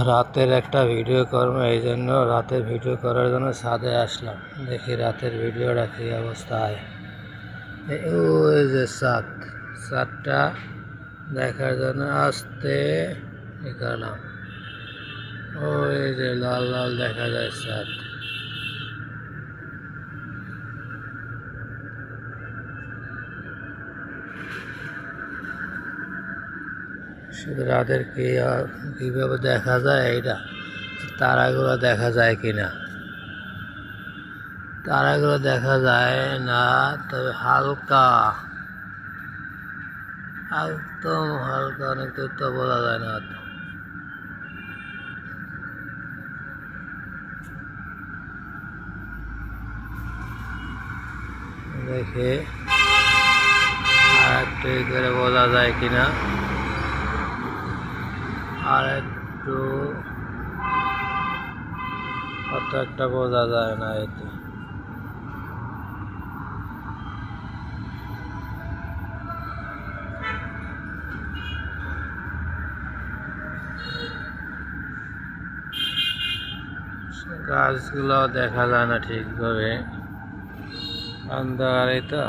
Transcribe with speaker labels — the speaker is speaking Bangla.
Speaker 1: রাতের একটা ভিডিও করবো, এই জন্য রাতের ভিডিও করার জন্য ছাদে আসলাম। দেখি রাতের ভিডিওটা কী অবস্থায়। ওই যে ছাদটা দেখার জন্য আসতে গেলাম। ওই যে লাল লাল দেখা যায় ছাদ। শুধু রাতের কীভাবে দেখা যায় এইটা, তারাগুলো দেখা যায় কিনা। তারাগুলো দেখা যায় না, তবে হালকা একদম হালকা, অনেক দূর তো বোঝা যায় না। দেখে আর একটু করে বোঝা যায় কিনা, আর একটু অত একটা বোঝা যায় না। এতে গাছগুলো দেখা যায় না ঠিকভাবে, অন্ধকারে তো।